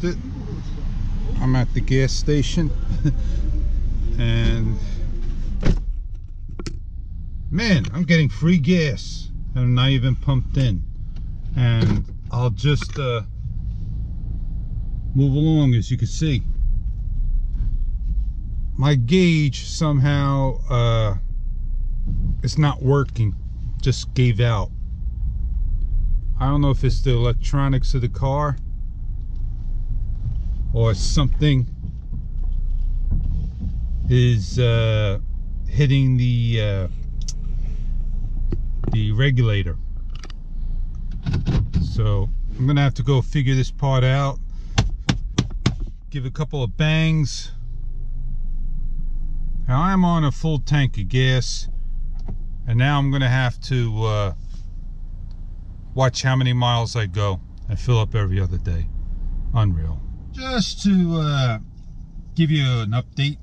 noticed it. I'm at the gas station and man, I'm getting free gas and I'm not even pumped in. And I'll just move along. As you can see, my gauge somehow it's not working, just gave out. I don't know if it's the electronics of the car or something is hitting the regulator. So I'm gonna have to go figure this part out, give a couple of bangs. Now I'm on a full tank of gas, and now I'm gonna have to watch how many miles I go and fill up every other day. Unreal. Just to give you an update,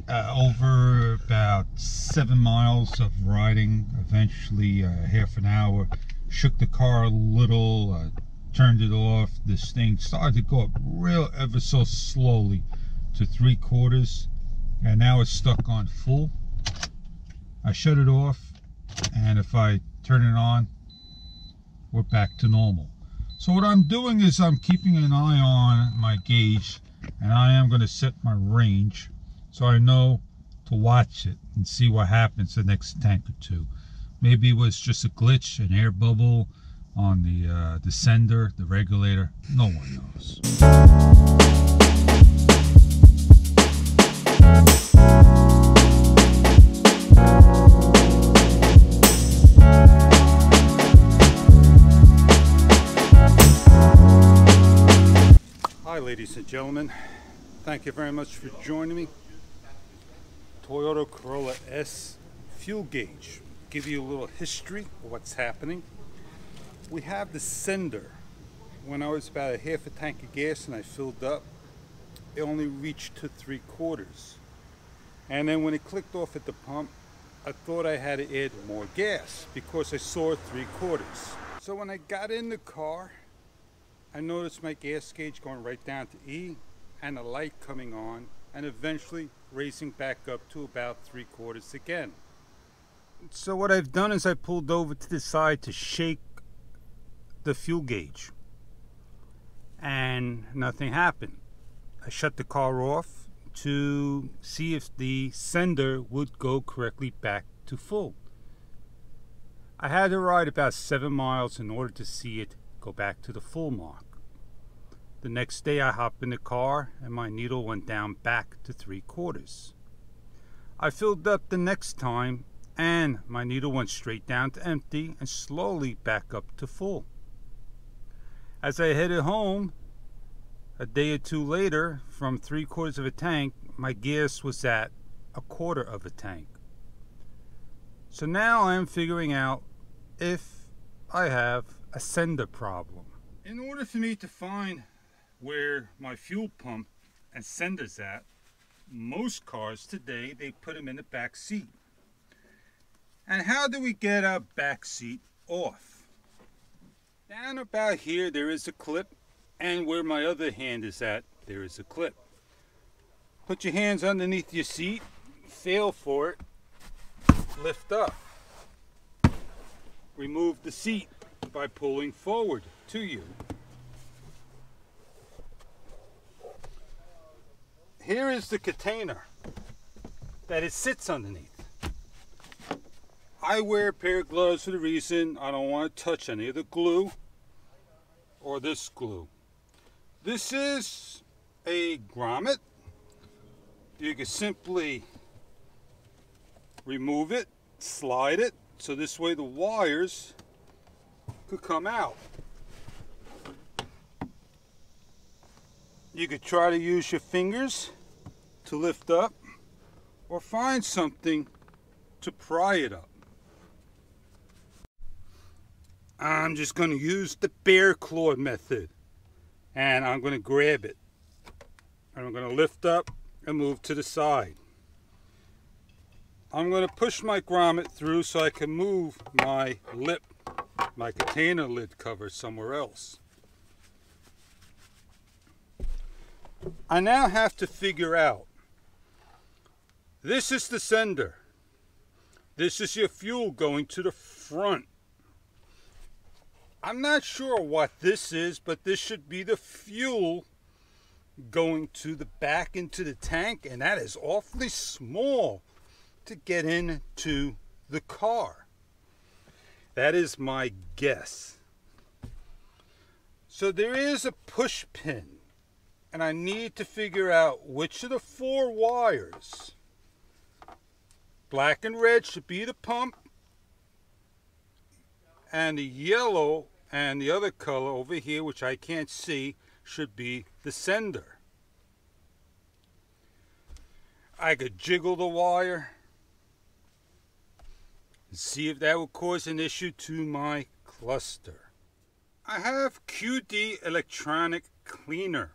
over about 7 miles of riding, eventually half an hour, shook the car a little, turned it off. This thing started to go up real ever so slowly to 3/4, and now it's stuck on full. I shut it off, and if I turn it on, we're back to normal. So what I'm doing is I'm keeping an eye on my gauge, and I am going to set my range so I know to watch it and see what happens the next tank or two. Maybe it was just a glitch, an air bubble on the sender, the regulator. No one knows. Hi ladies and gentlemen, thank you very much for joining me. Toyota Corolla S fuel gauge. Give you a little history of what's happening. We have the sender. When I was about a half a tank of gas and I filled up, it only reached to 3/4. And then when it clicked off at the pump, I thought I had to add more gas because I saw 3/4. So when I got in the car, I noticed my gas gauge going right down to E and a light coming on and eventually raising back up to about 3/4 again. So what I've done is I pulled over to the side to shake the fuel gauge and nothing happened. I shut the car off to see if the sender would go correctly back to full. I had to ride about 7 miles in order to see it go back to the full mark. The next day I hopped in the car and my needle went down back to 3/4. I filled up the next time and my needle went straight down to empty and slowly back up to full. As I headed home a day or two later, from 3/4 of a tank, my gas was at 1/4 of a tank. So now I am figuring out if I have a sender problem. In order for me to find where my fuel pump and sender's at, most cars today, they put them in the back seat. And how do we get our back seat off? Down about here there is a clip, and where my other hand is at, there is a clip. Put your hands underneath your seat, feel for it, lift up. Remove the seat by pulling forward to you. Here is the container that it sits underneath. I wear a pair of gloves for the reason I don't want to touch any of the glue or this glue. This is a grommet. You can simply remove it, slide it, so this way the wires could come out. You could try to use your fingers to lift up or find something to pry it up. I'm just going to use the bear claw method, and I'm going to grab it and I'm going to lift up and move to the side. I'm going to push my grommet through so I can move my lip, my container lid cover somewhere else. I now have to figure out, this is the sender. This is your fuel going to the front. I'm not sure what this is, but this should be the fuel going to the back into the tank, and that is awfully small to get into the car. That is my guess. So there is a push pin, and I need to figure out which of the 4 wires, black and red should be the pump, and the yellow and the other color over here, which I can't see, should be the sender. I could jiggle the wire and see if that would cause an issue to my cluster. I have QD electronic cleaner.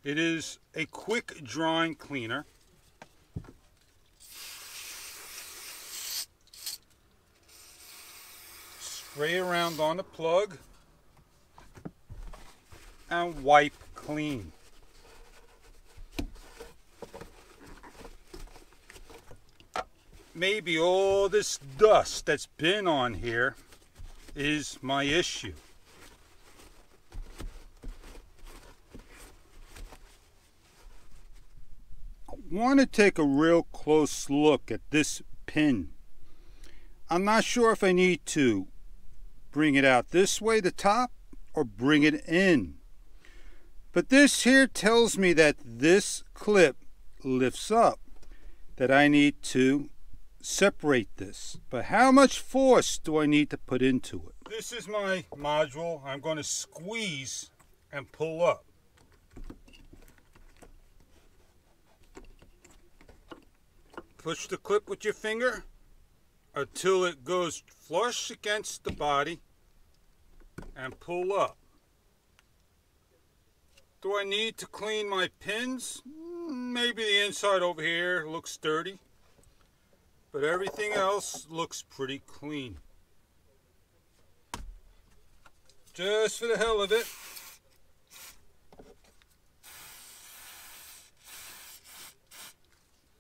It is a quick drying cleaner. Spray around on the plug and wipe clean. Maybe all this dust that's been on here is my issue. I want to take a real close look at this pin. I'm not sure if I need to bring it out this way, the top, or bring it in. But this here tells me that this clip lifts up, that I need to separate this. But how much force do I need to put into it? This is my module. I'm going to squeeze and pull up. Push the clip with your finger until it goes flush against the body and pull up. Do I need to clean my pins? Maybe the inside over here looks dirty, but everything else looks pretty clean. Just for the hell of it.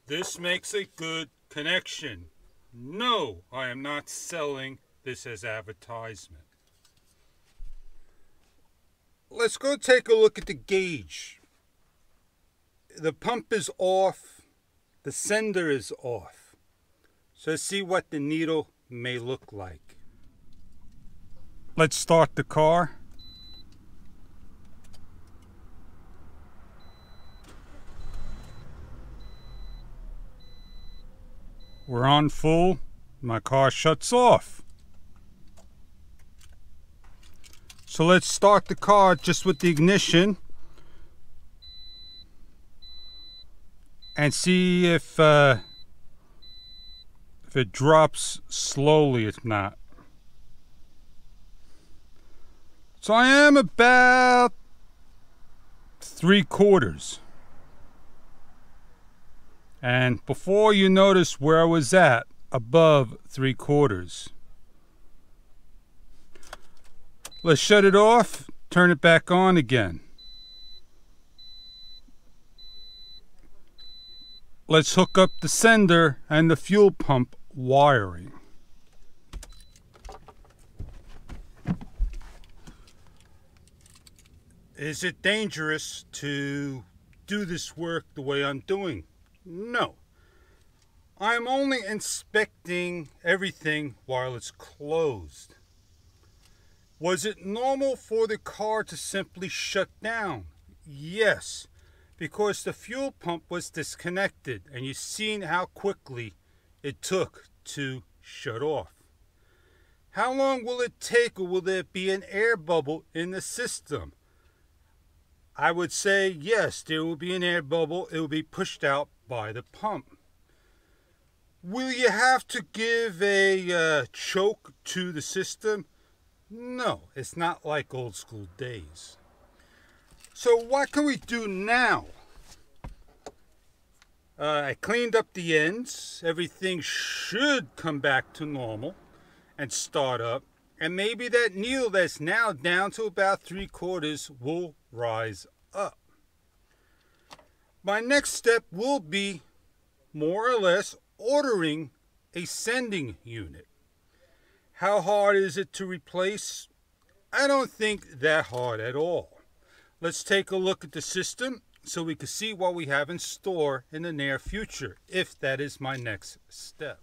This makes a good connection. No, I am not selling this as advertisement. Let's go take a look at the gauge. The pump is off, the sender is off. So let's see what the needle may look like. Let's start the car. We're on full. My car shuts off. So let's start the car just with the ignition and see if it drops slowly. It's not. So I am about 3/4. And before you notice where I was at, above 3/4. Let's shut it off, turn it back on again. Let's hook up the sender and the fuel pump wiring. Is it dangerous to do this work the way I'm doing? No. I'm only inspecting everything while it's closed. Was it normal for the car to simply shut down? Yes, because the fuel pump was disconnected, and you've seen how quickly it took to shut off. How long will it take, or will there be an air bubble in the system? I would say yes, there will be an air bubble. It will be pushed out by the pump. Will you have to give a choke to the system? No, it's not like old school days. So what can we do now? I cleaned up the ends. Everything should come back to normal and start up. And maybe that needle that's now down to about 3/4 will rise up. My next step will be more or less ordering a sending unit. How hard is it to replace? I don't think that hard at all. Let's take a look at the system so we can see what we have in store in the near future, if that is my next step.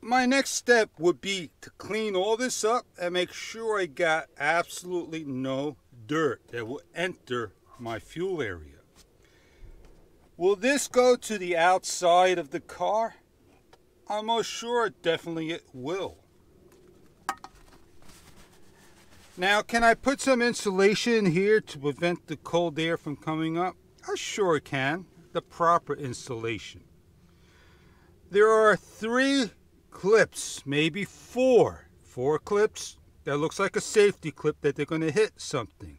My next step would be to clean all this up and make sure I got absolutely no dirt that will enter my fuel area. Will this go to the outside of the car? I'm most sure definitely it will. Now, can I put some insulation here to prevent the cold air from coming up? I sure can. The proper insulation. There are 3 clips, maybe 4 clips that looks like a safety clip that they're going to hit something.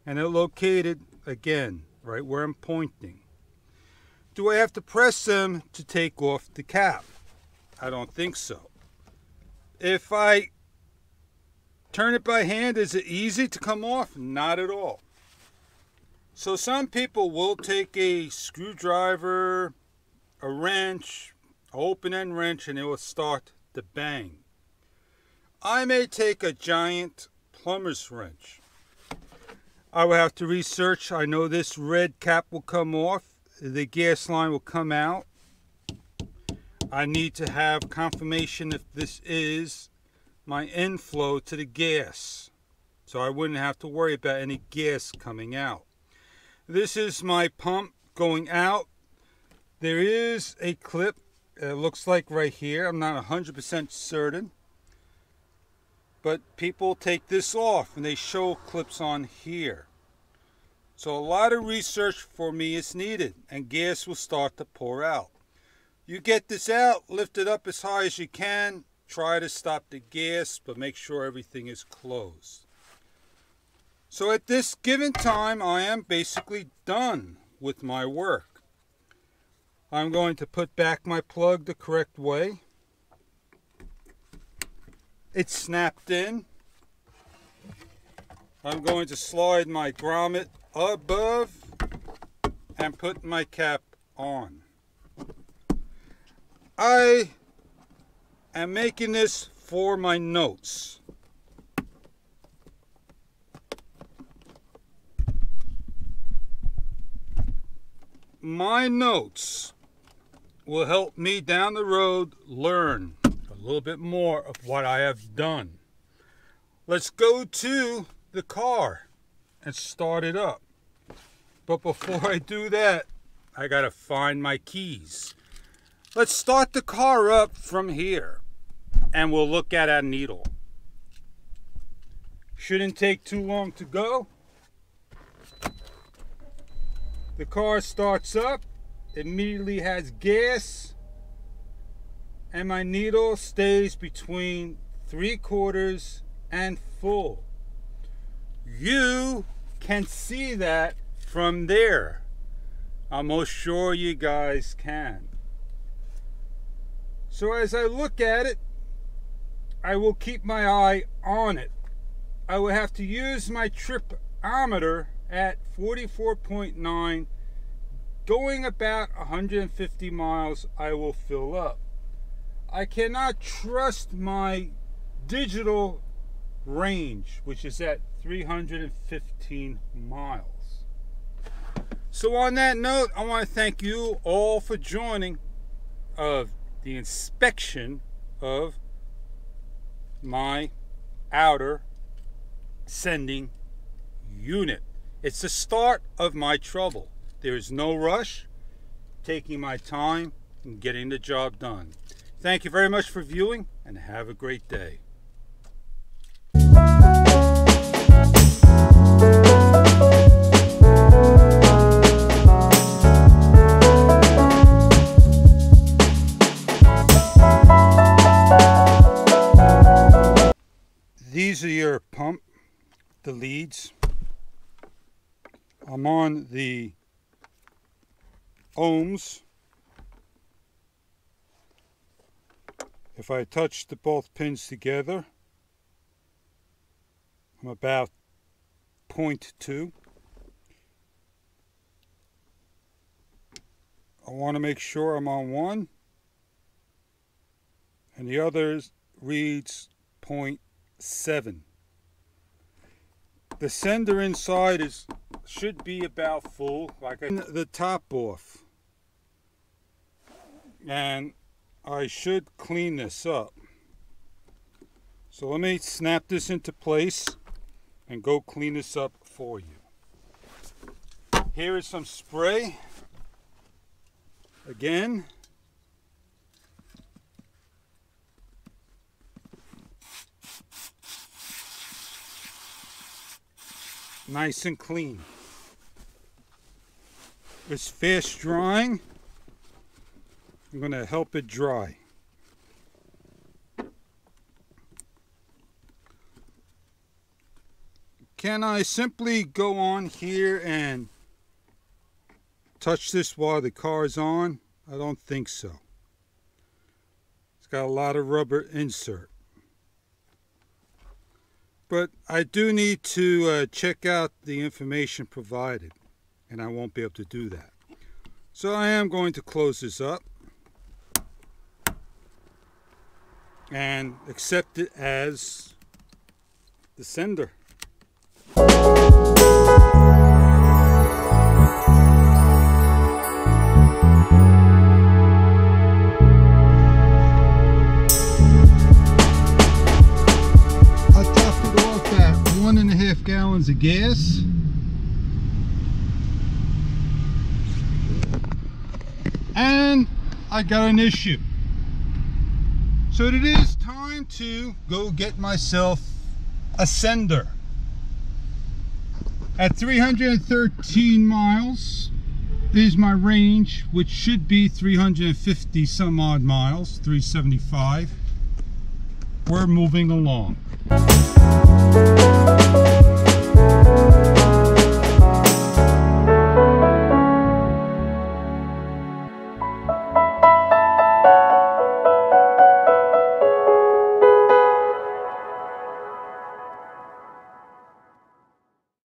And they're located, again, right where I'm pointing. Do I have to press them to take off the cap? I don't think so. If I turn it by hand, is it easy to come off? Not at all. So some people will take a screwdriver, a wrench, an open-end wrench, and it will start to bang. I may take a giant plumber's wrench. I will have to research. I know this red cap will come off. The gas line will come out. I need to have confirmation if this is my inflow to the gas, so I wouldn't have to worry about any gas coming out. This is my pump going out. There is a clip, it looks like right here. I'm not 100% certain, but people take this off and they show clips on here. So a lot of research for me is needed, and gas will start to pour out. You get this out, lift it up as high as you can, try to stop the gas, but make sure everything is closed. So at this given time, I am basically done with my work. I'm going to put back my plug the correct way. It's snapped in. I'm going to slide my grommet above and put my cap on. I am making this for my notes. My notes will help me down the road learn a little bit more of what I have done. Let's go to the car and start it up. But before I do that, I gotta find my keys. Let's start the car up from here, and we'll look at our needle. Shouldn't take too long to go. The car starts up, immediately has gas, and my needle stays between 3/4 and full. You can see that from there. I'm most sure you guys can. So as I look at it, I will keep my eye on it. I will have to use my tripometer at 44.9. Going about 150 miles, I will fill up. I cannot trust my digital range, which is at 315 miles. So on that note, I want to thank you all for joining of the inspection of my outer sending unit. It's the start of my trouble. There is no rush, taking my time and getting the job done. Thank you very much for viewing, and have a great day. These are your pump, the leads. I'm on the ohms. If I touch both pins together, I'm about 0.2. I want to make sure I'm on one, and the other reads 0.7. The sender inside should be about full, like the top off. And I should clean this up. So let me snap this into place and go clean this up for you. Here is some spray. Again. Nice and clean. It's fast drying. I'm going to help it dry. Can I simply go on here and touch this while the car is on? I don't think so. It's got a lot of rubber insert. But I do need to check out the information provided, and I won't be able to do that. So I am going to close this up and accept it as the sender. Gallons of gas, and I got an issue. So it is time to go get myself a sender. At 313 miles is my range, which should be 350 some odd miles, 375. We're moving along.